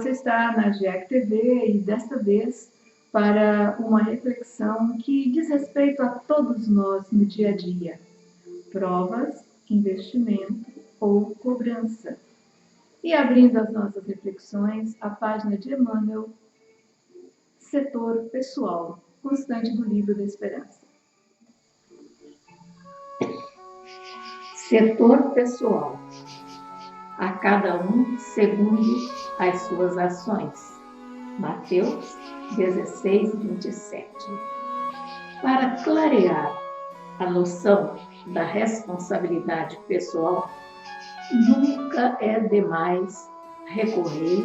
Você está na GEC TV e desta vez para uma reflexão que diz respeito a todos nós no dia a dia. Provas, investimento ou cobrança. E abrindo as nossas reflexões, a página de Emmanuel, setor pessoal, constante do livro da esperança. Setor pessoal. A cada um segundo as suas ações. Mateus 16, 27. Para clarear a noção da responsabilidade pessoal, nunca é demais recorrer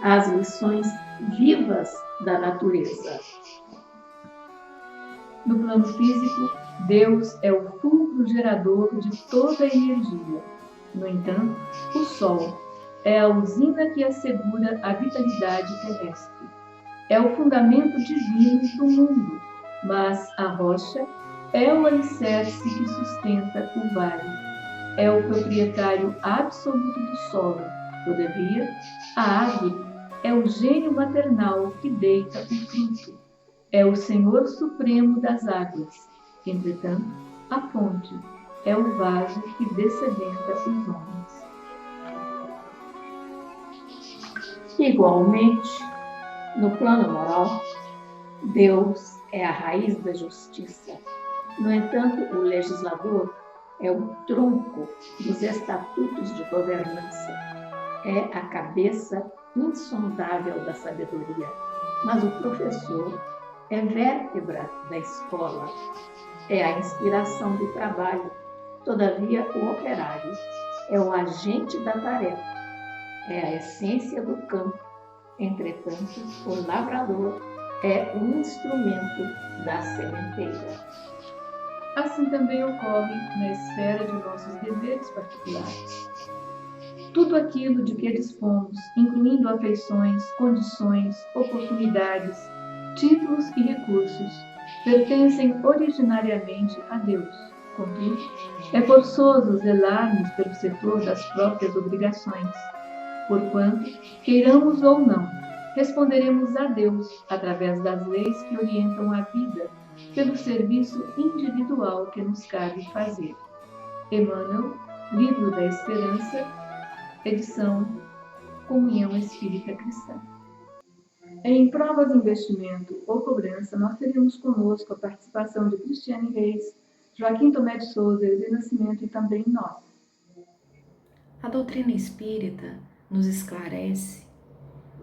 às lições vivas da natureza. No plano físico, Deus é o fulcro gerador de toda a energia. No entanto, o Sol é a usina que assegura a vitalidade terrestre. É o fundamento divino do mundo, mas a rocha é o alicerce que sustenta o vale. É o proprietário absoluto do solo. Todavia, a árvore é o gênio maternal que deita o fruto. É o Senhor Supremo das águas. Entretanto, a fonte é o vaso que dessedenta os homens. Igualmente, no plano moral, Deus é a raiz da justiça. No entanto, o legislador é o tronco dos estatutos de governança. É a cabeça insondável da sabedoria. Mas o professor é vértebra da escola. É a inspiração do trabalho. Todavia, o operário é o agente da tarefa, é a essência do campo. Entretanto, o lavrador é o instrumento da sementeira. Assim também ocorre na esfera de nossos deveres particulares. Tudo aquilo de que dispomos, incluindo afeições, condições, oportunidades, títulos e recursos, pertencem originariamente a Deus. Contudo, é forçoso zelarmos pelo setor das próprias obrigações. Porquanto, queiramos ou não, responderemos a Deus através das leis que orientam a vida, pelo serviço individual que nos cabe fazer. Emmanuel, Livro da Esperança, edição Comunhão Espírita Cristã. Em Provas, Investimento ou Cobrança, nós teríamos conosco a participação de Cristiane Reis, Joaquim Tomé de Souza, Eusê Nascimento e também nós. A doutrina espírita nos esclarece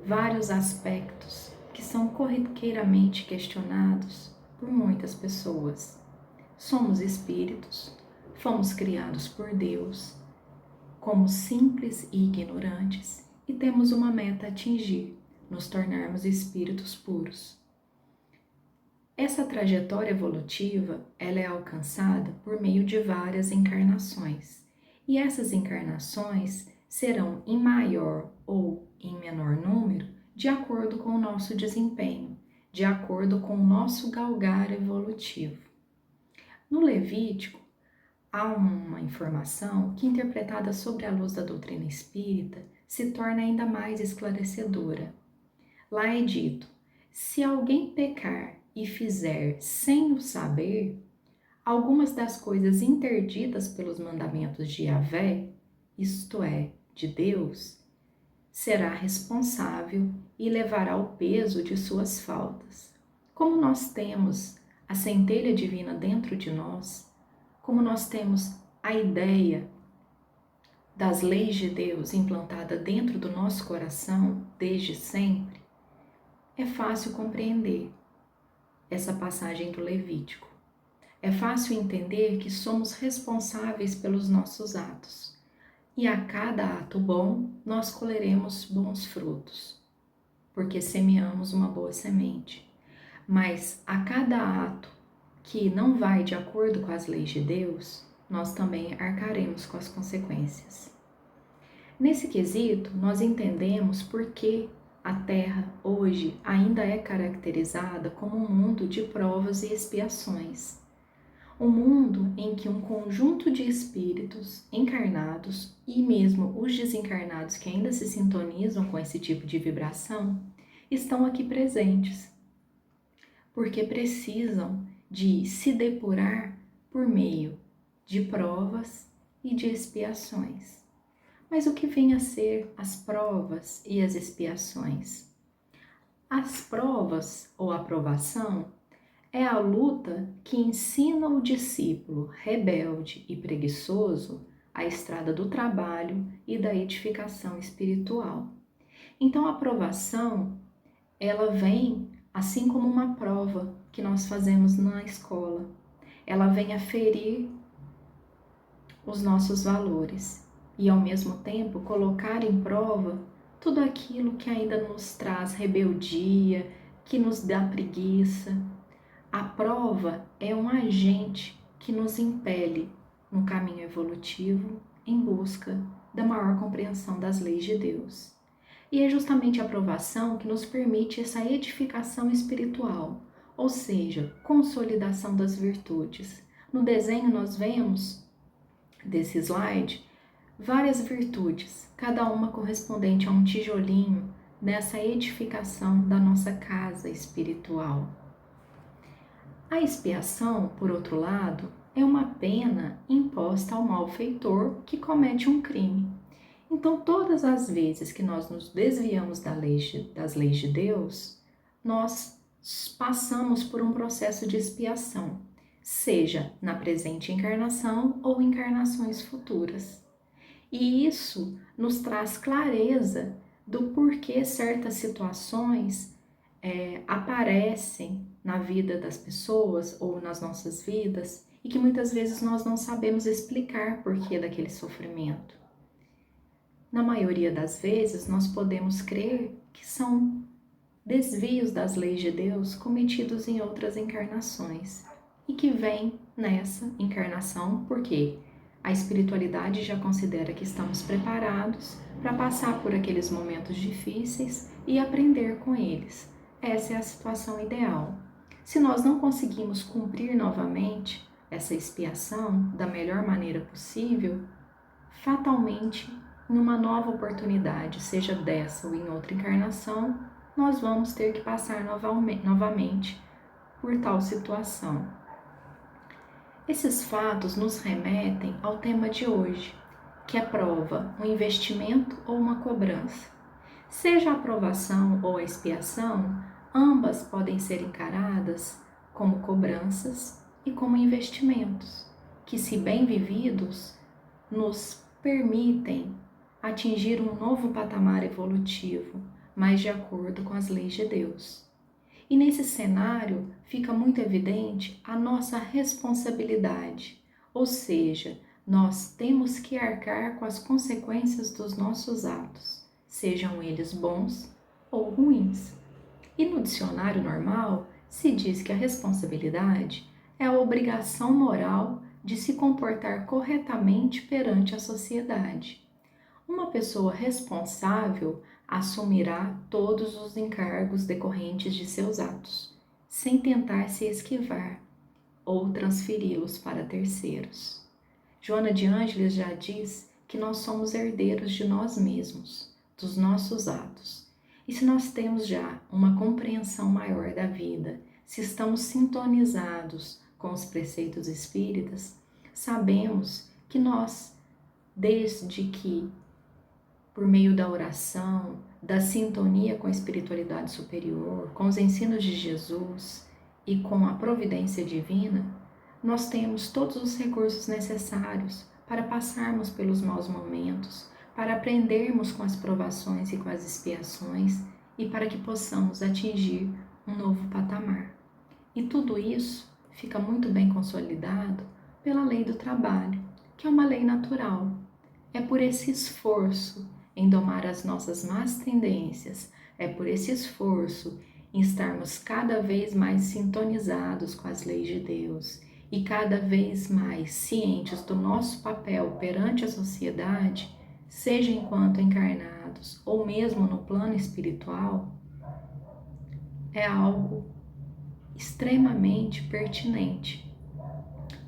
vários aspectos que são corriqueiramente questionados por muitas pessoas. Somos espíritos, fomos criados por Deus como simples e ignorantes e temos uma meta a atingir, nos tornarmos espíritos puros. Essa trajetória evolutiva, ela é alcançada por meio de várias encarnações. E essas encarnações serão em maior ou em menor número de acordo com o nosso desempenho, de acordo com o nosso galgar evolutivo. No Levítico, há uma informação que, interpretada sob a luz da doutrina espírita, se torna ainda mais esclarecedora. Lá é dito: se alguém pecar e fizer sem o saber, algumas das coisas interditas pelos mandamentos de Yahvé, isto é, de Deus, será responsável e levará o peso de suas faltas. Como nós temos a centelha divina dentro de nós, como nós temos a ideia das leis de Deus implantada dentro do nosso coração desde sempre, é fácil compreender essa passagem do Levítico. É fácil entender que somos responsáveis pelos nossos atos. E a cada ato bom, nós colheremos bons frutos, porque semeamos uma boa semente. Mas a cada ato que não vai de acordo com as leis de Deus, nós também arcaremos com as consequências. Nesse quesito, nós entendemos por que a Terra hoje ainda é caracterizada como um mundo de provas e expiações. Um mundo em que um conjunto de espíritos encarnados e mesmo os desencarnados que ainda se sintonizam com esse tipo de vibração estão aqui presentes, porque precisam de se depurar por meio de provas e de expiações. Mas o que vem a ser as provas e as expiações? As provas ou aprovação é a luta que ensina o discípulo rebelde e preguiçoso a estrada do trabalho e da edificação espiritual. Então a aprovação, ela vem assim como uma prova que nós fazemos na escola. Ela vem aferir os nossos valores e ao mesmo tempo colocar em prova tudo aquilo que ainda nos traz rebeldia, que nos dá preguiça. A prova é um agente que nos impele no caminho evolutivo em busca da maior compreensão das leis de Deus. E é justamente a provação que nos permite essa edificação espiritual, ou seja, consolidação das virtudes. No desenho nós vemos, desse slide, várias virtudes, cada uma correspondente a um tijolinho nessa edificação da nossa casa espiritual. A expiação, por outro lado, é uma pena imposta ao malfeitor que comete um crime. Então, todas as vezes que nós nos desviamos das leis de Deus, nós passamos por um processo de expiação, seja na presente encarnação ou encarnações futuras. E isso nos traz clareza do porquê certas situações aparecem na vida das pessoas ou nas nossas vidas e que muitas vezes nós não sabemos explicar porquê daquele sofrimento. Na maioria das vezes, nós podemos crer que são desvios das leis de Deus cometidos em outras encarnações e que vêm nessa encarnação porque a espiritualidade já considera que estamos preparados para passar por aqueles momentos difíceis e aprender com eles. Essa é a situação ideal. Se nós não conseguimos cumprir novamente essa expiação da melhor maneira possível, fatalmente, em uma nova oportunidade, seja dessa ou em outra encarnação, nós vamos ter que passar novamente por tal situação. Esses fatos nos remetem ao tema de hoje, que é prova, um investimento ou uma cobrança. Seja a aprovação ou a expiação, ambas podem ser encaradas como cobranças e como investimentos, que, se bem vividos, nos permitem atingir um novo patamar evolutivo, mas de acordo com as leis de Deus. E nesse cenário fica muito evidente a nossa responsabilidade, ou seja, nós temos que arcar com as consequências dos nossos atos, sejam eles bons ou ruins. E no dicionário normal se diz que a responsabilidade é a obrigação moral de se comportar corretamente perante a sociedade. Uma pessoa responsável assumirá todos os encargos decorrentes de seus atos, sem tentar se esquivar ou transferi-los para terceiros. Joana de Ângeles já diz que nós somos herdeiros de nós mesmos, dos nossos atos. E se nós temos já uma compreensão maior da vida, se estamos sintonizados com os preceitos espíritas, sabemos que nós, desde que por meio da oração, da sintonia com a espiritualidade superior, com os ensinos de Jesus e com a providência divina, nós temos todos os recursos necessários para passarmos pelos maus momentos, para aprendermos com as provações e com as expiações e para que possamos atingir um novo patamar. E tudo isso fica muito bem consolidado pela lei do trabalho, que é uma lei natural. É por esse esforço em domar as nossas más tendências, é por esse esforço em estarmos cada vez mais sintonizados com as leis de Deus e cada vez mais cientes do nosso papel perante a sociedade, seja enquanto encarnados ou mesmo no plano espiritual, é algo extremamente pertinente,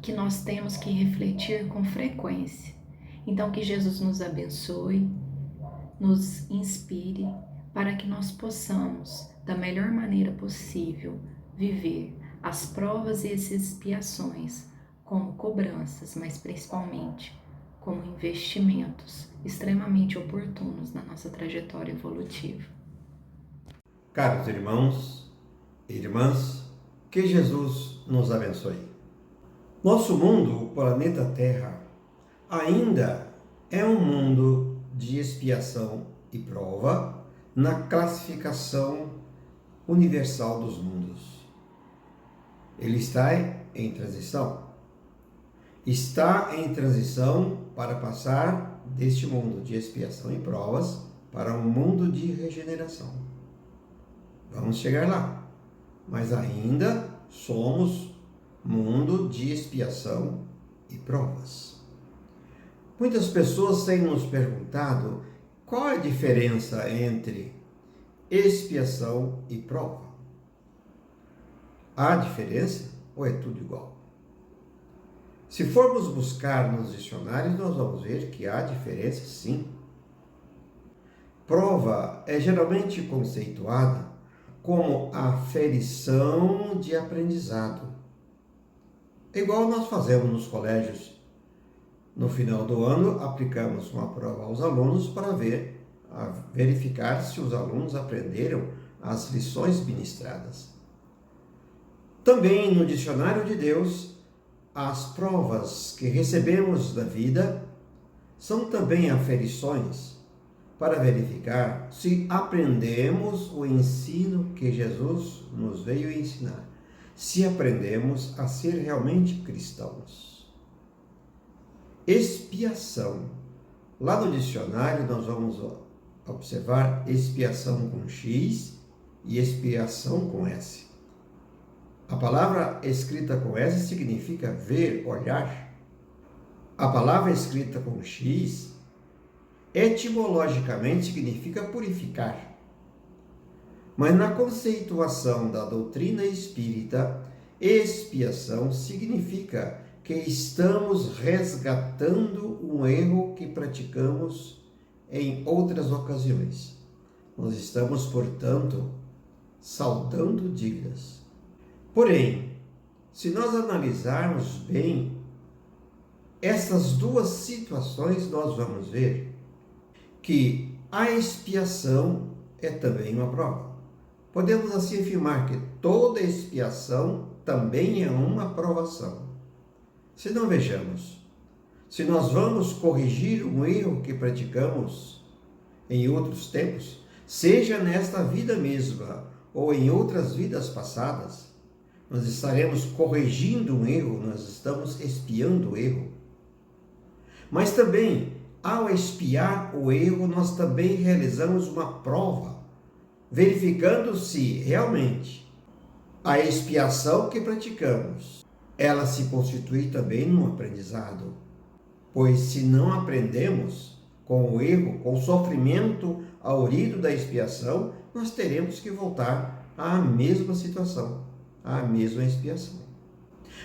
que que nós temos que refletir com frequência. Então, que Jesus nos abençoe, nos inspire, para que nós possamos, da melhor maneira possível, viver as provas e as expiações como cobranças, mas principalmente como investimentos extremamente oportunos na nossa trajetória evolutiva. Caros irmãos e irmãs, que Jesus nos abençoe. Nosso mundo, o planeta Terra, ainda é um mundo de expiação e prova na classificação universal dos mundos. Ele está em transição. Está em transição para passar deste mundo de expiação e provas para um mundo de regeneração. Vamos chegar lá, mas ainda somos mundo de expiação e provas. Muitas pessoas têm nos perguntado qual é a diferença entre expiação e prova. Há diferença ou é tudo igual? Se formos buscar nos dicionários, nós vamos ver que há diferença sim. Prova é geralmente conceituada como a aferição de aprendizado. É igual nós fazemos nos colégios. No final do ano, aplicamos uma prova aos alunos para verificar se os alunos aprenderam as lições ministradas. Também no Dicionário de Deus, as provas que recebemos da vida são também aferições para verificar se aprendemos o ensino que Jesus nos veio ensinar, se aprendemos a ser realmente cristãos. Expiação. Lá no dicionário nós vamos observar expiação com X e expiação com S. A palavra escrita com S significa ver, olhar. A palavra escrita com X, etimologicamente, significa purificar. Mas na conceituação da doutrina espírita, expiação significa que estamos resgatando um erro que praticamos em outras ocasiões. Nós estamos, portanto, saldando dívidas. Porém, se nós analisarmos bem essas duas situações, nós vamos ver que a expiação é também uma prova. Podemos assim afirmar que toda expiação também é uma provação. Se não vejamos, se nós vamos corrigir um erro que praticamos em outros tempos, seja nesta vida mesma ou em outras vidas passadas, nós estaremos corrigindo um erro, nós estamos expiando o erro. Mas também, ao expiar o erro, nós também realizamos uma prova, verificando se realmente a expiação que praticamos, ela se constitui também num aprendizado. Pois se não aprendemos com o erro, com o sofrimento aurido da expiação, nós teremos que voltar à mesma situação, à mesma expiação.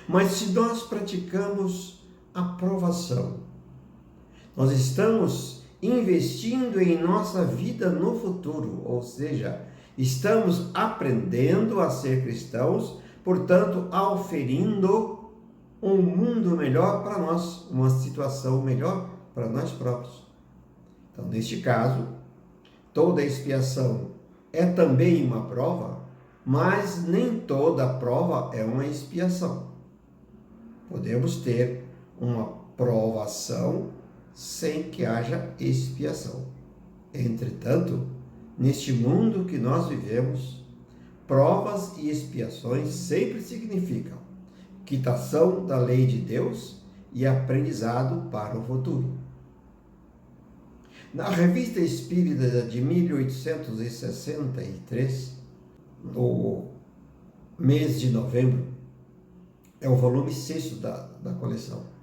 Mas se nós praticamos a provação, nós estamos investindo em nossa vida no futuro, ou seja, estamos aprendendo a ser cristãos, portanto, auferindo um mundo melhor para nós, uma situação melhor para nós próprios. Então, neste caso, toda expiação é também uma prova, mas nem toda prova é uma expiação. Podemos ter uma provação sem que haja expiação. Entretanto, neste mundo que nós vivemos, provas e expiações sempre significam quitação da lei de Deus e aprendizado para o futuro. Na Revista Espírita de 1863, no mês de novembro, é o volume 6 da coleção,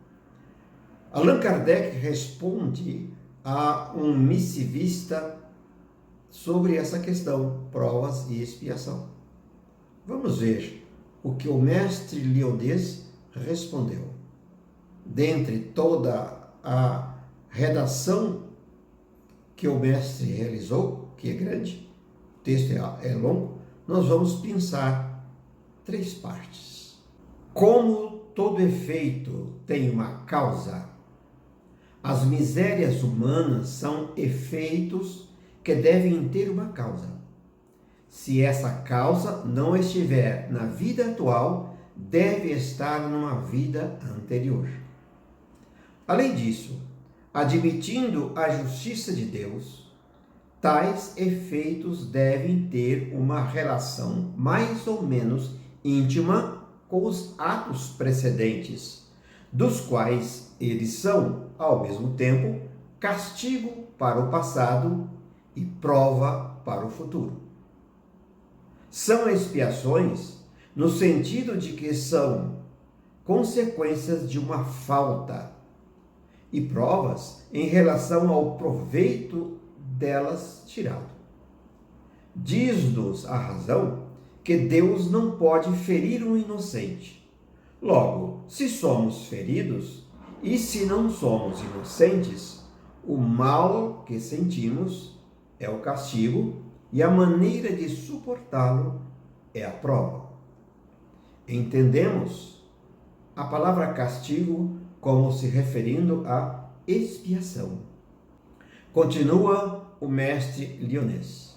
Allan Kardec responde a um missivista sobre essa questão, provas e expiação. Vamos ver o que o mestre leonês respondeu. dentre toda a redação que o mestre realizou, que é grande, o texto é longo, nós vamos pensar 3 partes. Como todo efeito tem uma causa, as misérias humanas são efeitos que devem ter uma causa. Se essa causa não estiver na vida atual, deve estar numa vida anterior. Além disso, admitindo a justiça de Deus, tais efeitos devem ter uma relação mais ou menos íntima com os atos precedentes, dos quais eles são, ao mesmo tempo, castigo para o passado e prova para o futuro. São expiações no sentido de que são consequências de uma falta e provas em relação ao proveito delas tirado. Diz-nos a razão que Deus não pode ferir um inocente. Logo, se somos feridos e se não somos inocentes, o mal que sentimos é o castigo e a maneira de suportá-lo é a prova. Entendemos a palavra castigo como se referindo à expiação. Continua o mestre Lyonès.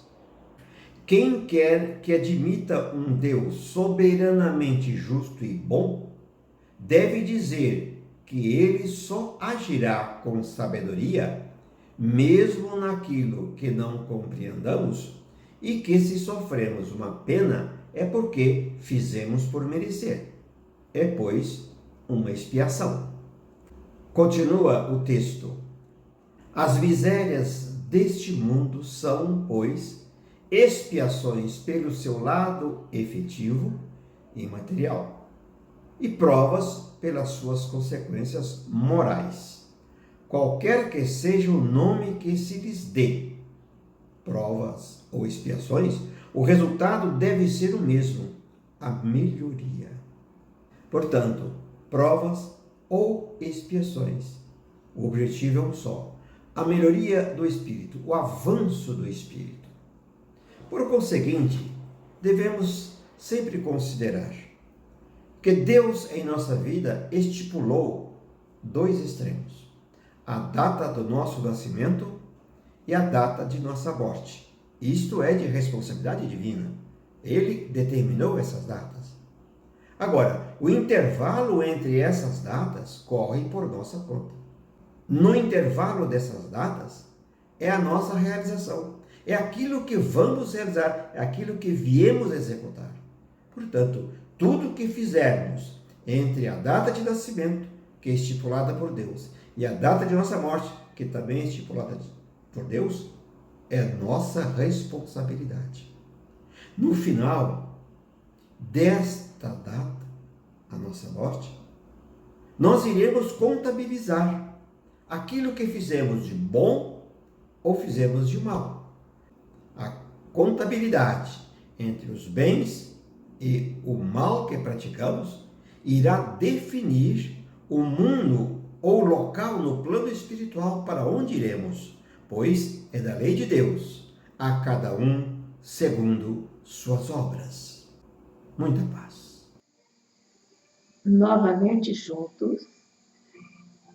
Quem quer que admita um Deus soberanamente justo e bom, deve dizer que ele só agirá com sabedoria, mesmo naquilo que não compreendamos, e que se sofremos uma pena é porque fizemos por merecer. É, pois, uma expiação. Continua o texto. As misérias deste mundo são, pois, expiações pelo seu lado efetivo e material, e provas pelas suas consequências morais. Qualquer que seja o nome que se lhes dê, provas ou expiações, o resultado deve ser o mesmo, a melhoria. Portanto, provas ou expiações, o objetivo é um só, a melhoria do espírito, o avanço do espírito. Por conseguinte, devemos sempre considerar que Deus em nossa vida estipulou 2 extremos: a data do nosso nascimento e a data de nossa morte. Isto é de responsabilidade divina. Ele determinou essas datas. Agora, o intervalo entre essas datas corre por nossa conta. No intervalo dessas datas é a nossa realização. É aquilo que vamos realizar, é aquilo que viemos executar. Portanto, tudo que fizermos entre a data de nascimento, que é estipulada por Deus, e a data de nossa morte, que também é estipulada por Deus, é nossa responsabilidade. No final desta data, a nossa morte, nós iremos contabilizar aquilo que fizemos de bom ou fizemos de mal. A contabilidade entre os bens e o mal que praticamos irá definir o mundo ou local no plano espiritual para onde iremos, pois é da lei de Deus, a cada um segundo suas obras. Muita paz. Novamente juntos,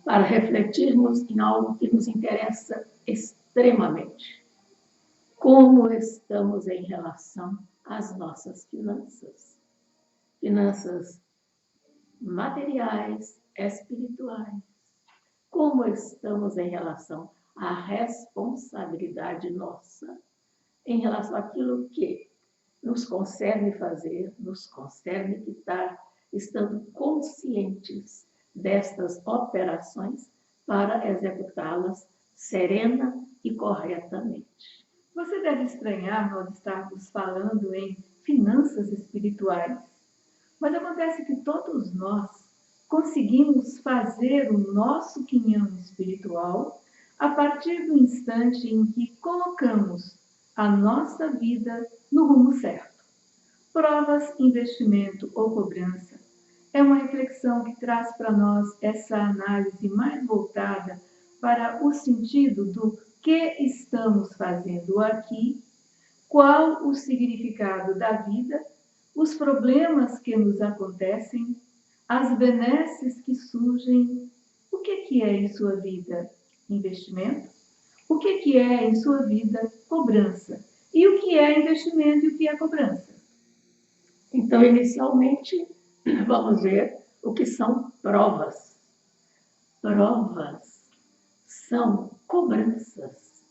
para refletirmos em algo que nos interessa extremamente. Como estamos em relação às nossas finanças? Finanças materiais, espirituais. Como estamos em relação à responsabilidade nossa, em relação àquilo que nos concerne fazer, nos concerne quitar, estando conscientes destas operações para executá-las serena e corretamente. Você deve estranhar nós estarmos falando em finanças espirituais, mas acontece que todos nós conseguimos fazer o nosso quinhão espiritual a partir do instante em que colocamos a nossa vida no rumo certo. Provas, investimento ou cobrança é uma reflexão que traz para nós essa análise mais voltada para o sentido do que estamos fazendo aqui, qual o significado da vida, os problemas que nos acontecem, as benesses que surgem. O que é em sua vida investimento? O que é em sua vida cobrança? E o que é investimento e o que é cobrança? Então, inicialmente, vamos ver o que são provas. Provas são cobranças.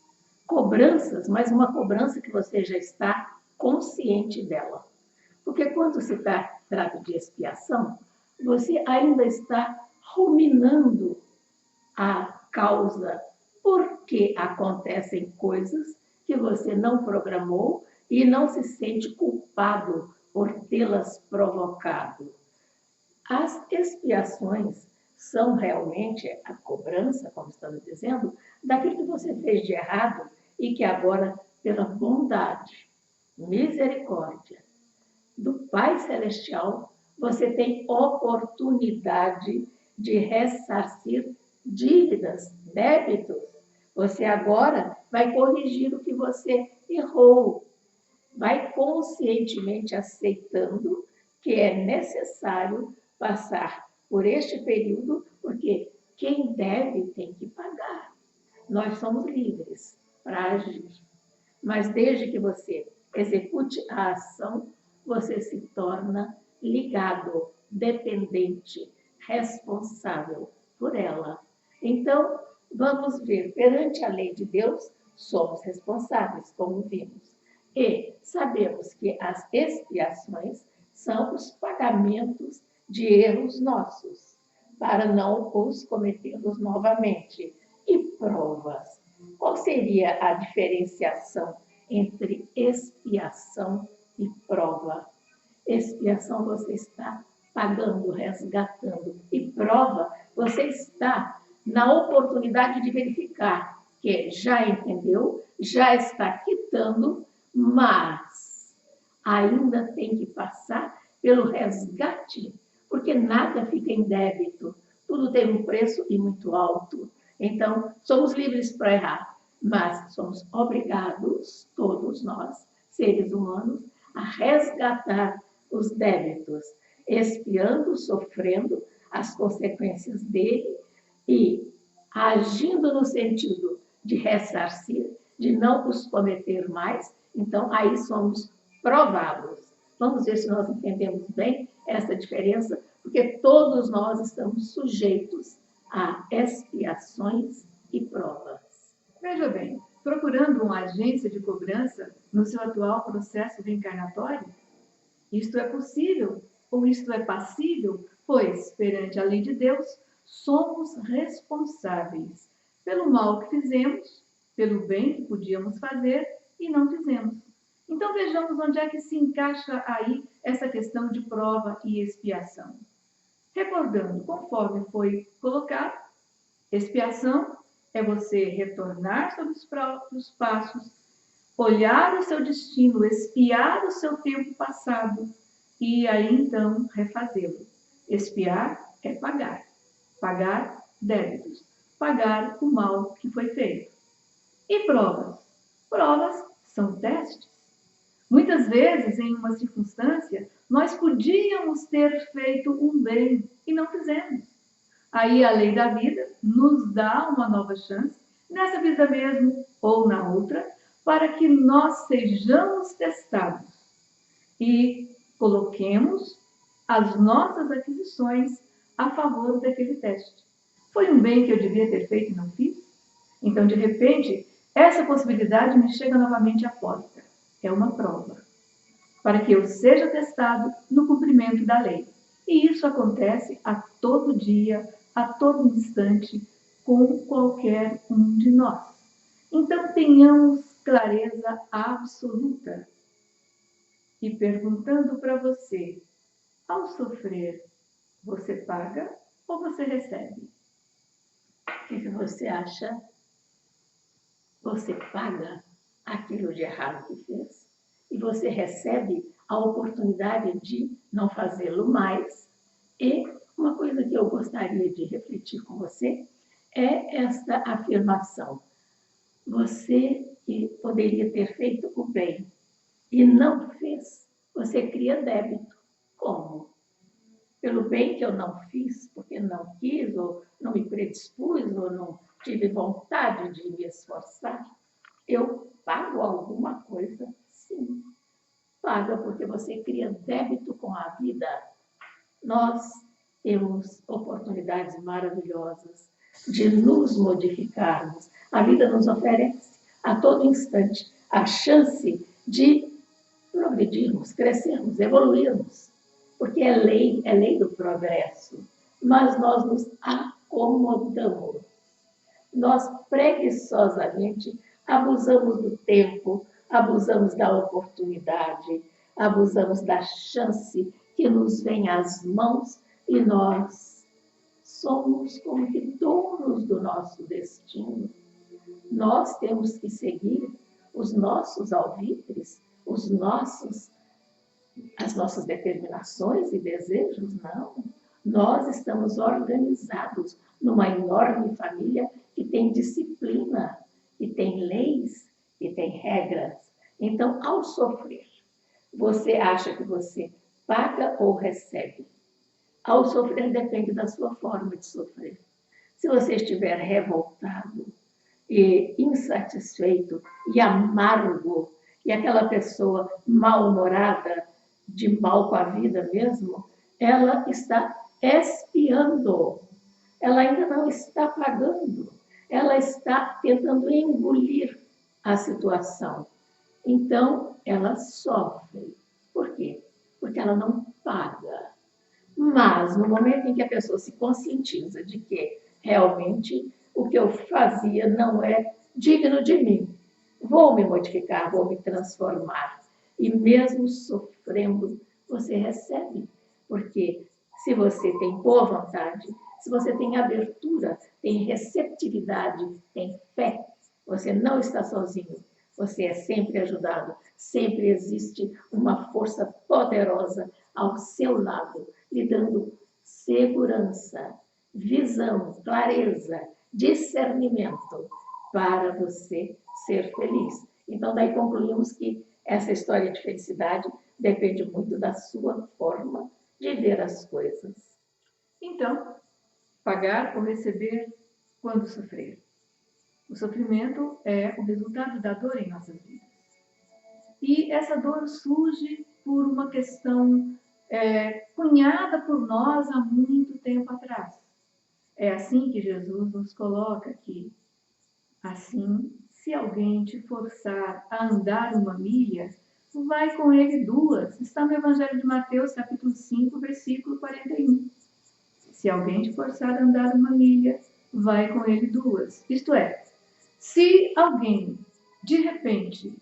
Cobranças, mas uma cobrança que você já está consciente dela. Porque quando se trata de expiação, você ainda está ruminando a causa, por que acontecem coisas que você não programou e não se sente culpado por tê-las provocado. As expiações são realmente a cobrança, como estamos dizendo, daquilo que você fez de errado e que agora, pela bondade, misericórdia do Pai Celestial, você tem oportunidade de ressarcir dívidas, débitos. Você agora vai corrigir o que você errou, vai conscientemente aceitando que é necessário passar por este período, porque quem deve tem que pagar. Nós somos livres para agir, mas desde que você execute a ação, você se torna ligado, dependente, responsável por ela. Então, vamos ver, perante a lei de Deus, somos responsáveis, como vimos. E sabemos que as expiações são os pagamentos de erros nossos, para não os cometermos novamente. E provas. Qual seria a diferenciação entre expiação e prova? Expiação você está pagando, resgatando. E prova, você está na oportunidade de verificar que já entendeu, já está quitando, mas ainda tem que passar pelo resgate, porque nada fica em débito, tudo tem um preço e muito alto. Então, somos livres para errar, mas somos obrigados, todos nós, seres humanos, a resgatar os débitos, expiando, sofrendo as consequências dele e agindo no sentido de ressarcir, de não os cometer mais. Então, aí somos provados. Vamos ver se nós entendemos bem essa diferença, porque todos nós estamos sujeitos a expiações e provas. Veja bem, procurando uma agência de cobrança no seu atual processo reencarnatório, isto é possível ou isto é passível, pois, perante a lei de Deus, somos responsáveis pelo mal que fizemos, pelo bem que podíamos fazer e não fizemos. Então vejamos onde é que se encaixa aí essa questão de prova e expiação. Recordando, conforme foi colocado, expiação é você retornar sobre os próprios passos, olhar o seu destino, espiar o seu tempo passado e aí então refazê-lo. Expiar é pagar. Pagar débitos. Pagar o mal que foi feito. E provas? Provas são testes. Muitas vezes, em uma circunstância, nós podíamos ter feito um bem e não fizemos. Aí a lei da vida nos dá uma nova chance, nessa vida mesmo ou na outra, para que nós sejamos testados e coloquemos as nossas aquisições a favor daquele teste. Foi um bem que eu devia ter feito e não fiz? Então, de repente, essa possibilidade me chega novamente à porta. É uma prova, para que eu seja testado no cumprimento da lei. E isso acontece a todo dia, a todo instante, com qualquer um de nós. Então, tenhamos clareza absoluta. E perguntando para você, ao sofrer, você paga ou você recebe? O que você acha? Você paga aquilo de errado que fez e você recebe a oportunidade de não fazê-lo mais E uma coisa que eu gostaria de refletir com você é esta afirmação. Você que poderia ter feito o bem e não fez, você cria débito. Como? Pelo bem que eu não fiz, porque não quis, ou não me predispus, ou não tive vontade de me esforçar, eu pago alguma coisa? Sim, paga, porque você cria débito com a vida. Nós temos oportunidades maravilhosas de nos modificarmos. A vida nos oferece a todo instante a chance de progredirmos, crescermos, evoluirmos, porque é lei do progresso, mas nós nos acomodamos. Nós preguiçosamente abusamos do tempo, abusamos da oportunidade, abusamos da chance que nos vem às mãos e nós somos como que donos do nosso destino. Nós temos que seguir os nossos alvitres, as nossas determinações e desejos, não. Nós estamos organizados numa enorme família que tem disciplina, que tem leis, que tem regras. Então, ao sofrer, você acha que você paga ou recebe? Ao sofrer depende da sua forma de sofrer. Se você estiver revoltado e insatisfeito e amargo, e aquela pessoa mal-humorada, de mal com a vida mesmo, ela está expiando. Ela ainda não está pagando. Ela está tentando engolir a situação. Então, ela sofre. Por quê? Porque ela não paga. Mas, no momento em que a pessoa se conscientiza de que realmente o que eu fazia não é digno de mim, vou me modificar, vou me transformar. E mesmo sofrendo, você recebe. Porque se você tem boa vontade, se você tem abertura, tem receptividade, tem fé, você não está sozinho. Você é sempre ajudado, sempre existe uma força poderosa ao seu lado, lhe dando segurança, visão, clareza, discernimento para você ser feliz. Então, daí concluímos que essa história de felicidade depende muito da sua forma de ver as coisas. Então, pagar ou receber quando sofrer. O sofrimento é o resultado da dor em nossas vidas. E essa dor surge por uma questão cunhada por nós há muito tempo atrás. É assim que Jesus nos coloca aqui. Assim, se alguém te forçar a andar uma milha, vai com ele 2. Está no Evangelho de Mateus, capítulo 5, versículo 41. Se alguém te forçar a andar uma milha, vai com ele 2. Isto é, se alguém, de repente,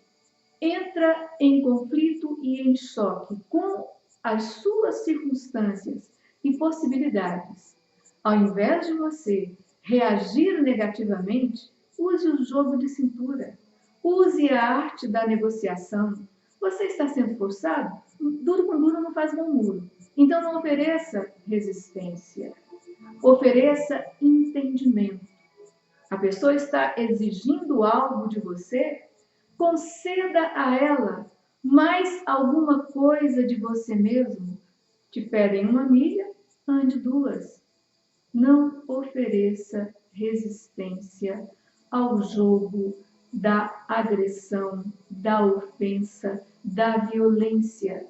entra em conflito e em choque com as suas circunstâncias e possibilidades, ao invés de você reagir negativamente, use o jogo de cintura, use a arte da negociação. Você está sendo forçado? Duro com duro não faz bom muro. Então não ofereça resistência, ofereça entendimento. A pessoa está exigindo algo de você, conceda a ela mais alguma coisa de você mesmo. Te pedem uma milha, ande 2. Não ofereça resistência ao jogo da agressão, da ofensa, da violência.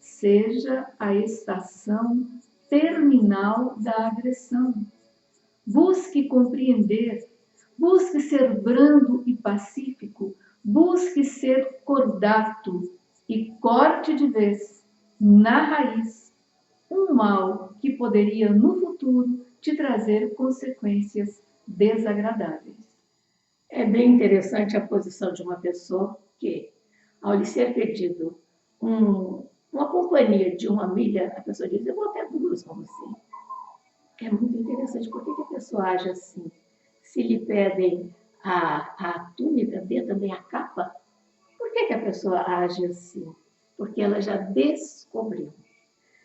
Seja a estação terminal da agressão. Busque compreender, busque ser brando e pacífico, busque ser cordato e corte de vez, na raiz, um mal que poderia no futuro te trazer consequências desagradáveis. É bem interessante a posição de uma pessoa que, ao lhe ser pedido uma companhia de uma milha, a pessoa diz, eu vou até 2 com você. É muito interessante. Por que a pessoa age assim? Se lhe pedem a túnica, dê também a capa. Por que a pessoa age assim? Porque ela já descobriu.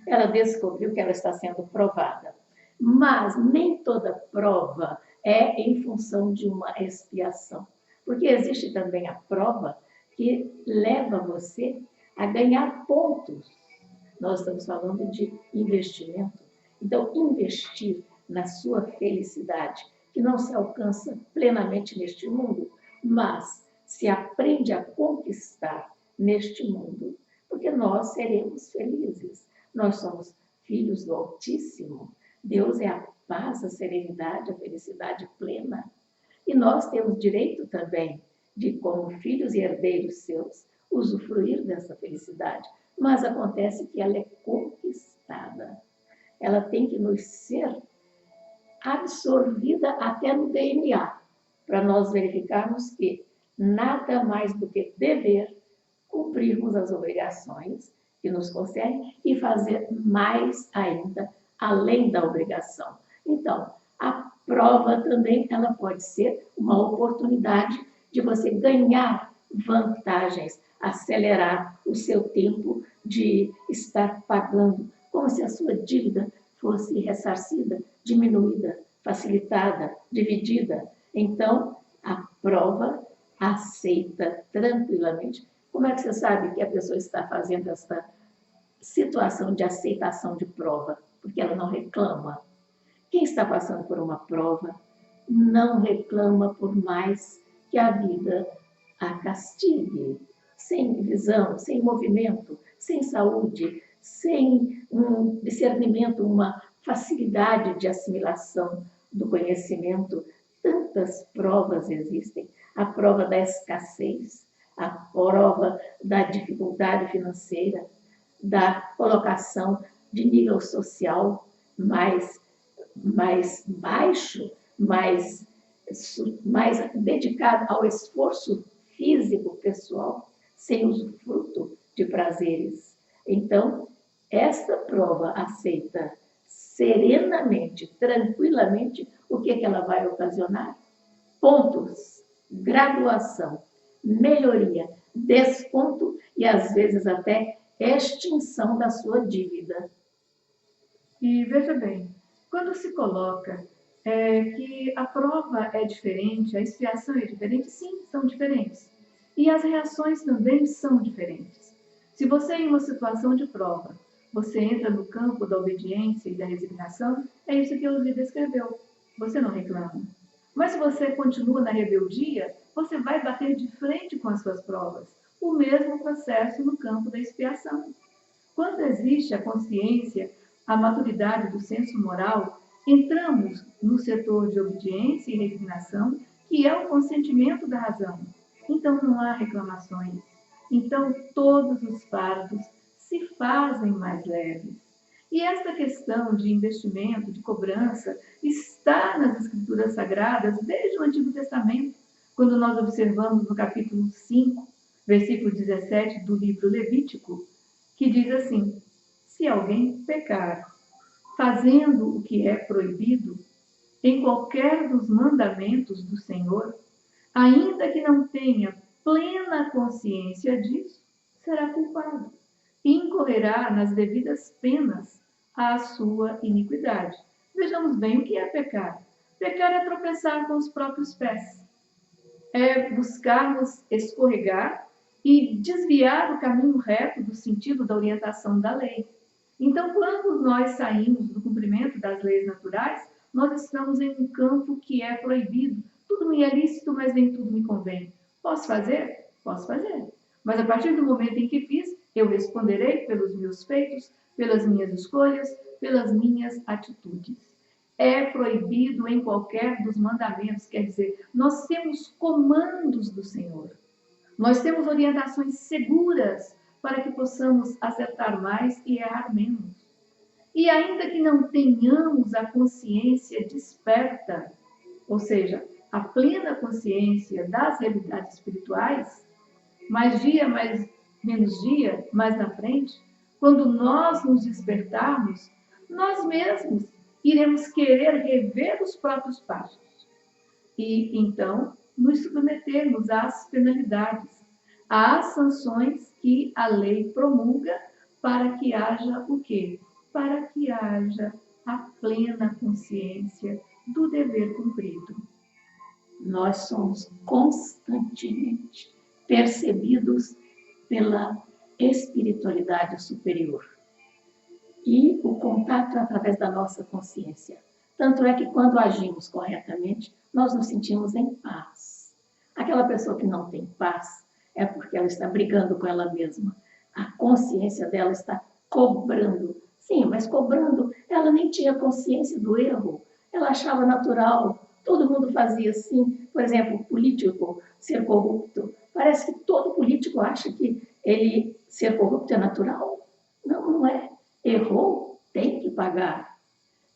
ela descobriu que ela está sendo provada. Mas nem toda prova é em função de uma expiação. Porque existe também a prova que leva você a ganhar pontos. Nós estamos falando de investimento. Então, investir na sua felicidade, que não se alcança plenamente neste mundo, mas se aprende a conquistar neste mundo, porque nós seremos felizes. Nós somos filhos do Altíssimo. Deus é a paz, a serenidade, a felicidade plena. E nós temos direito também de, como filhos e herdeiros seus, usufruir dessa felicidade. Mas acontece que ela é conquistada. Ela tem que nos ser absorvida até no DNA, para nós verificarmos que nada mais do que dever cumprirmos as obrigações que nos concedem e fazer mais ainda além da obrigação. Então, a prova também ela pode ser uma oportunidade de você ganhar vantagens, acelerar o seu tempo de estar pagando, como se a sua dívida fosse ressarcida, diminuída, facilitada, dividida. Então, a prova aceita tranquilamente. Como é que você sabe que a pessoa está fazendo essa situação de aceitação de prova? Porque ela não reclama. Quem está passando por uma prova não reclama por mais que a vida a castigue. Sem visão, sem movimento, sem saúde, sem um discernimento, uma facilidade de assimilação do conhecimento. Tantas provas existem. A prova da escassez, a prova da dificuldade financeira, da colocação de nível social mais baixo, mais dedicado ao esforço físico pessoal, sem usufruto de prazeres. Então, esta prova aceita serenamente, tranquilamente, o que ela vai ocasionar? Pontos, graduação, melhoria, desconto e, às vezes, até extinção da sua dívida. E veja bem, quando se coloca que a prova é diferente, a expiação é diferente, sim, são diferentes. E as reações também são diferentes. Se você, em uma situação de prova, você entra no campo da obediência e da resignação, é isso que Elzi descreveu. Você não reclama. Mas se você continua na rebeldia, você vai bater de frente com as suas provas. O mesmo processo no campo da expiação. Quando existe a consciência, a maturidade do senso moral, entramos no setor de obediência e resignação, que é o consentimento da razão. Então não há reclamações. Então todos os fardos se fazem mais leves. E esta questão de investimento, de cobrança, está nas Escrituras Sagradas desde o Antigo Testamento, quando nós observamos no capítulo 5, versículo 17 do livro Levítico, que diz assim: se alguém pecar, fazendo o que é proibido, em qualquer dos mandamentos do Senhor, ainda que não tenha plena consciência disso, será culpado e incorrerá nas devidas penas à sua iniquidade. Vejamos bem o que é pecar. Pecar é tropeçar com os próprios pés. É buscarmos escorregar e desviar o caminho reto do sentido da orientação da lei. Então, quando nós saímos do cumprimento das leis naturais, nós estamos em um campo que é proibido. Tudo me é lícito, mas nem tudo me convém. Posso fazer? Posso fazer. Mas a partir do momento em que fiz, eu responderei pelos meus feitos, pelas minhas escolhas, pelas minhas atitudes. É proibido em qualquer dos mandamentos, quer dizer, nós temos comandos do Senhor. Nós temos orientações seguras para que possamos acertar mais e errar menos. E ainda que não tenhamos a consciência desperta, ou seja, a plena consciência das realidades espirituais, mais dia, mais menos dia, mais na frente, quando nós nos despertarmos, nós mesmos iremos querer rever os próprios passos. E então nos submetermos às penalidades, às sanções que a lei promulga para que haja o quê? para que haja a plena consciência do dever cumprido. Nós somos constantemente percebidos pela espiritualidade superior e o contato é através da nossa consciência. Tanto é que quando agimos corretamente, nós nos sentimos em paz. Aquela pessoa que não tem paz é porque ela está brigando com ela mesma. A consciência dela está cobrando. Sim, mas cobrando, ela nem tinha consciência do erro. Ela achava natural. Todo mundo fazia assim. Por exemplo, o político ser corrupto. Parece que todo político acha que ele ser corrupto é natural. Não, não é. Errou, tem que pagar.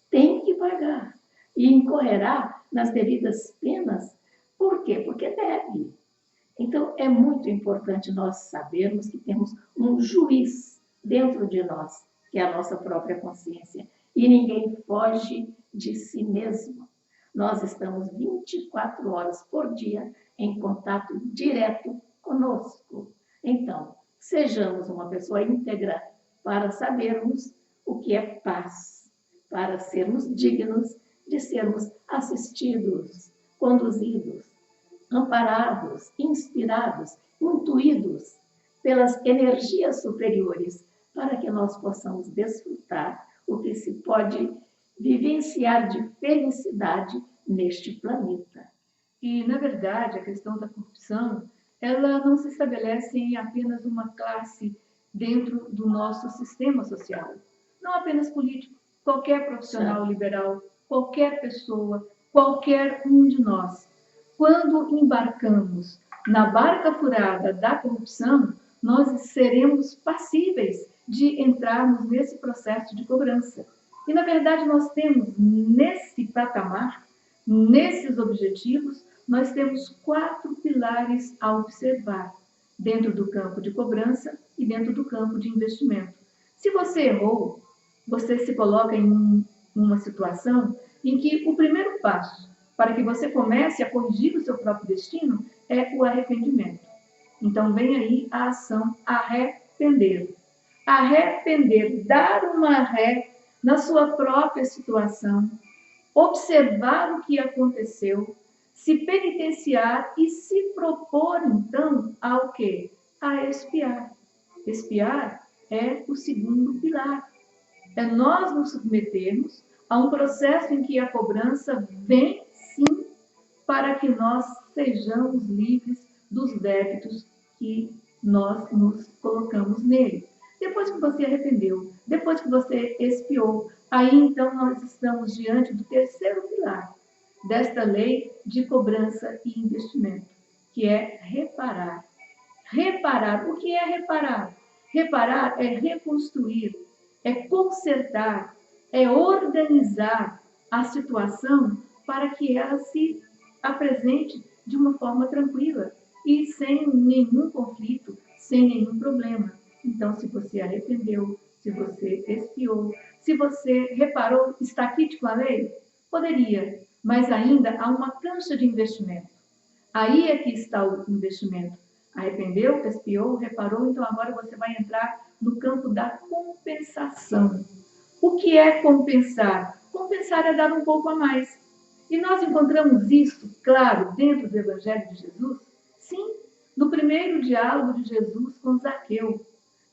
Tem que pagar. E incorrerá nas devidas penas. Por quê? Porque deve. Então, é muito importante nós sabermos que temos um juiz dentro de nós, que é a nossa própria consciência. E ninguém foge de si mesmo. Nós estamos 24 horas por dia em contato direto conosco. Então, sejamos uma pessoa íntegra para sabermos o que é paz, para sermos dignos de sermos assistidos, conduzidos, amparados, inspirados, intuídos pelas energias superiores, para que nós possamos desfrutar o que se pode vivenciar de felicidade neste planeta. E, na verdade, a questão da corrupção, ela não se estabelece em apenas uma classe dentro do nosso sistema social. Não apenas político, qualquer profissional liberal, qualquer pessoa, qualquer um de nós. Quando embarcamos na barca furada da corrupção, nós seremos passíveis de entrarmos nesse processo de cobrança. E, na verdade, nós temos nesse patamar, nesses objetivos, nós temos 4 pilares a observar dentro do campo de cobrança e dentro do campo de investimento. Se você errou, você se coloca em uma situação em que o primeiro passo para que você comece a corrigir o seu próprio destino é o arrependimento. Então, vem aí a ação arrepender. Arrepender, dar uma ré na sua própria situação, observar o que aconteceu, se penitenciar e se propor, então, ao quê? A expiar. Expiar é o segundo pilar. É nós nos submetermos a um processo em que a cobrança vem, sim, para que nós sejamos livres dos débitos que nós nos colocamos nele. Depois que você arrependeu, depois que você expiou, aí então nós estamos diante do terceiro pilar desta lei de cobrança e investimento, que é reparar. Reparar. O que é reparar? Reparar é reconstruir, é consertar, é organizar a situação para que ela se apresente de uma forma tranquila e sem nenhum conflito, sem nenhum problema. Então, se você arrependeu, se você expiou, se você reparou, está quite com a lei? Poderia, mas ainda há uma cancha de investimento. Aí é que está o investimento. Arrependeu, expiou, reparou, então agora você vai entrar no campo da compensação. O que é compensar? Compensar é dar um pouco a mais. E nós encontramos isso, claro, dentro do Evangelho de Jesus? Sim, no primeiro diálogo de Jesus com Zaqueu.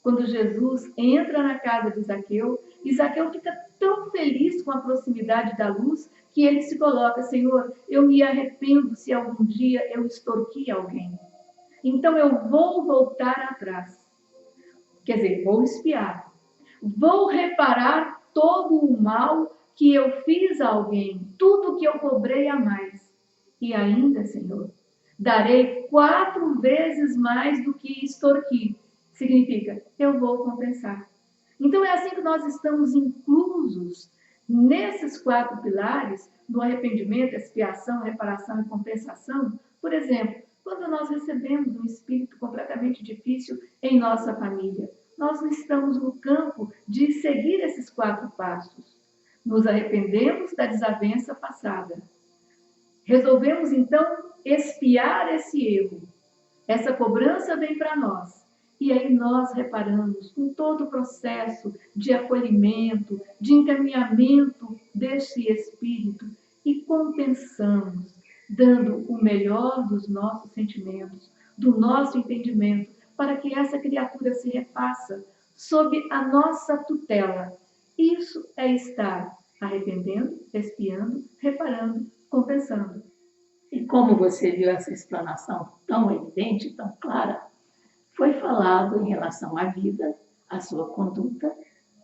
Quando Jesus entra na casa de Zaqueu, e Zaqueu fica tão feliz com a proximidade da luz que ele se coloca: Senhor, eu me arrependo se algum dia eu extorqui alguém. Então eu vou voltar atrás. Quer dizer, vou espiar. Vou reparar todo o mal que eu fiz a alguém, tudo que eu cobrei a mais. E ainda, Senhor, darei 4 vezes mais do que extorqui. Significa, eu vou compensar. Então, é assim que nós estamos inclusos nesses 4 pilares, no arrependimento, expiação, reparação e compensação. Por exemplo, quando nós recebemos um espírito completamente difícil em nossa família, nós estamos no campo de seguir esses 4 passos. Nos arrependemos da desavença passada. Resolvemos, então, expiar esse erro. Essa cobrança vem para nós. E aí nós reparamos com todo o processo de acolhimento, de encaminhamento desse espírito e compensamos, dando o melhor dos nossos sentimentos, do nosso entendimento, para que essa criatura se refaça sob a nossa tutela. Isso é estar arrependendo, expiando, reparando, compensando. E como você viu essa explanação tão evidente, tão clara, foi falado em relação à vida, à sua conduta,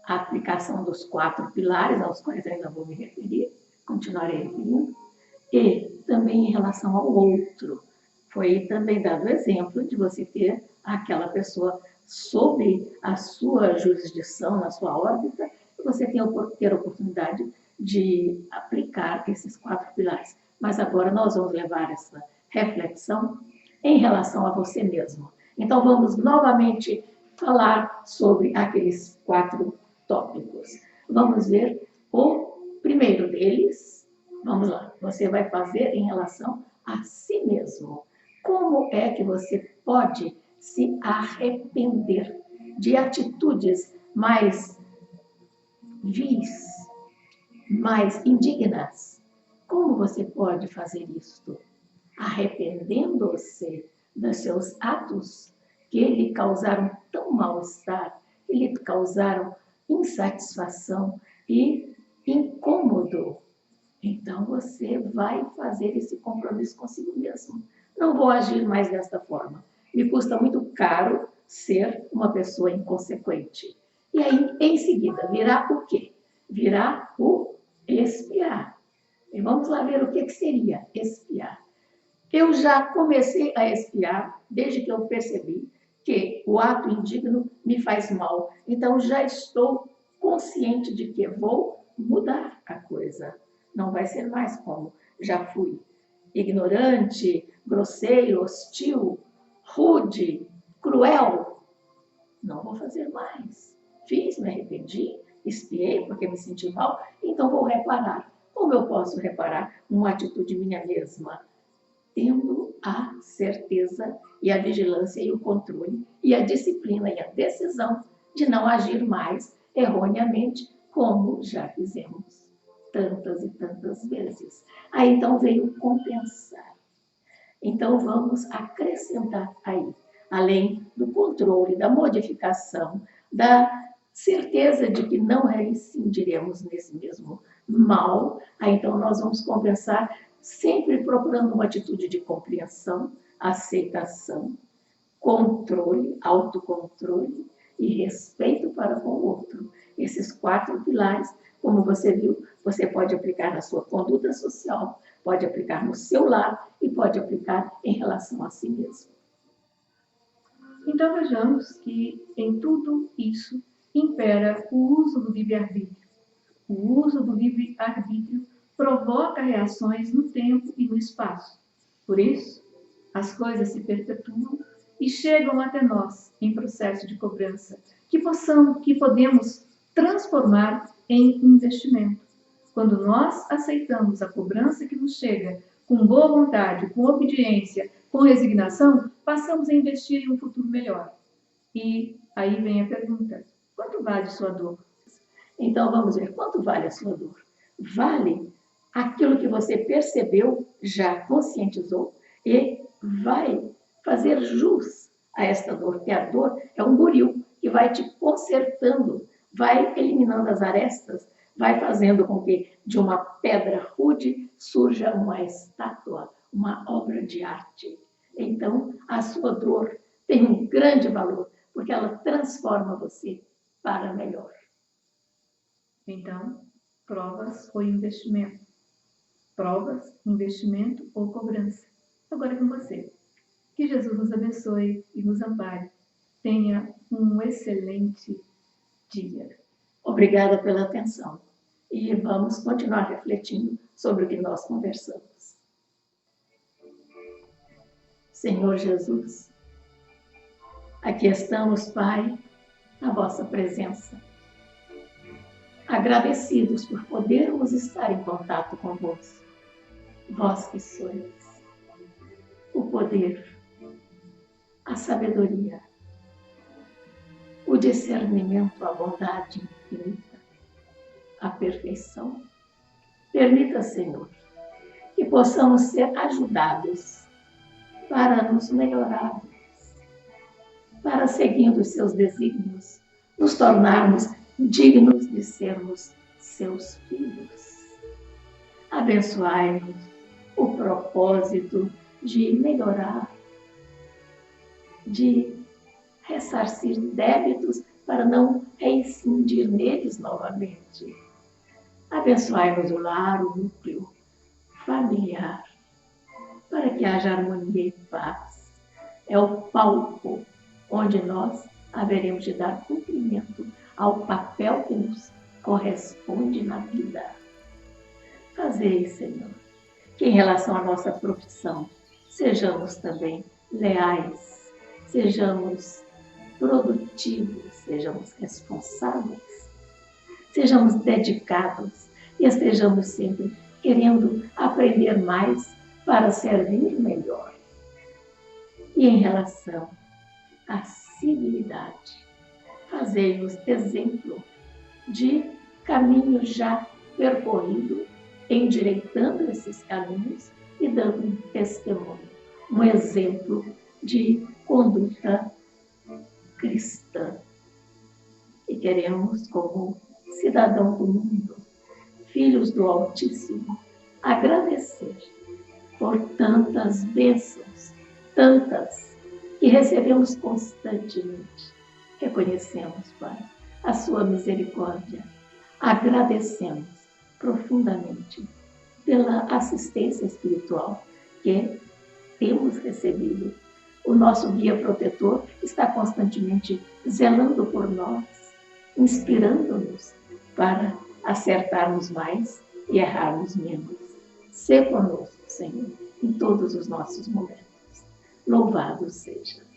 a aplicação dos 4 pilares, aos quais ainda vou me referir, continuarei referindo, e também em relação ao outro. Foi também dado o exemplo de você ter aquela pessoa sob a sua jurisdição, na sua órbita, e você ter a oportunidade de aplicar esses 4 pilares. Mas agora nós vamos levar essa reflexão em relação a você mesmo. Então vamos novamente falar sobre aqueles 4 tópicos. Vamos ver o primeiro deles. Vamos lá, você vai fazer em relação a si mesmo. Como é que você pode se arrepender de atitudes mais vis, mais indignas? Como você pode fazer isto? Arrependendo-se dos seus atos que lhe causaram tão mal-estar, que lhe causaram insatisfação e incômodo. Então você vai fazer esse compromisso consigo mesmo. Não vou agir mais desta forma. Me custa muito caro ser uma pessoa inconsequente. E aí, em seguida, virá o quê? Virá o expiar. E vamos lá ver o que seria expiar. Eu já comecei a expiar desde que eu percebi que o ato indigno me faz mal. Então já estou consciente de que vou mudar a coisa. Não vai ser mais como já fui. Ignorante, grosseiro, hostil, rude, cruel. Não vou fazer mais. Fiz, me arrependi, expiei porque me senti mal, então vou reparar. Como eu posso reparar uma atitude minha mesma? Tendo a certeza e a vigilância e o controle e a disciplina e a decisão de não agir mais erroneamente, como já fizemos tantas e tantas vezes. Aí então veio compensar. Então vamos acrescentar aí, além do controle, da modificação, da certeza de que não reincidiremos nesse mesmo mal, aí então nós vamos compensar sempre procurando uma atitude de compreensão, aceitação, controle, autocontrole e respeito para com o outro. Esses 4 pilares, como você viu, você pode aplicar na sua conduta social, pode aplicar no seu lar e pode aplicar em relação a si mesmo. Então vejamos que em tudo isso impera o uso do livre-arbítrio. O uso do livre-arbítrio provoca reações no tempo e no espaço. Por isso, as coisas se perpetuam e chegam até nós em processo de cobrança, que podemos transformar em investimento. Quando nós aceitamos a cobrança que nos chega com boa vontade, com obediência, com resignação, passamos a investir em um futuro melhor. E aí vem a pergunta: quanto vale sua dor? Então vamos ver quanto vale a sua dor. Vale aquilo que você percebeu, já conscientizou e vai fazer jus a esta dor, porque a dor é um buril que vai te consertando, vai eliminando as arestas, vai fazendo com que de uma pedra rude surja uma estátua, uma obra de arte. Então, a sua dor tem um grande valor, porque ela transforma você para melhor. Então, provas ou investimento? Provas, investimento ou cobrança? Agora é com você. Que Jesus nos abençoe e nos ampare. Tenha um excelente dia. Obrigada pela atenção. E vamos continuar refletindo sobre o que nós conversamos. Senhor Jesus, aqui estamos, Pai, na vossa presença, agradecidos por podermos estar em contato convosco. Vós que sois o poder, a sabedoria, o discernimento, a bondade infinita, a perfeição. Permita, Senhor, que possamos ser ajudados para nos melhorarmos, para, seguindo os seus desígnios, nos tornarmos dignos de sermos seus filhos. Abençoai-nos o propósito de melhorar, de ressarcir débitos para não reincidir neles novamente. Abençoai-nos o lar, o núcleo familiar, para que haja harmonia e paz. É o palco onde nós haveremos de dar cumprimento ao papel que nos corresponde na vida. Fazei, Senhor, que em relação à nossa profissão sejamos também leais, sejamos produtivos, sejamos responsáveis, sejamos dedicados e estejamos sempre querendo aprender mais para servir melhor. E em relação à civilidade, fazei-nos exemplo de caminho já percorrido, endireitando esses caminhos e dando um testemunho, um exemplo de conduta cristã. E queremos, como cidadão do mundo, filhos do Altíssimo, agradecer por tantas bênçãos, tantas que recebemos constantemente. Reconhecemos, Pai, a sua misericórdia. Agradecemos profundamente pela assistência espiritual que temos recebido. O nosso guia protetor está constantemente zelando por nós, inspirando-nos para acertarmos mais e errarmos menos. Sê conosco, Senhor, em todos os nossos momentos. Louvado seja.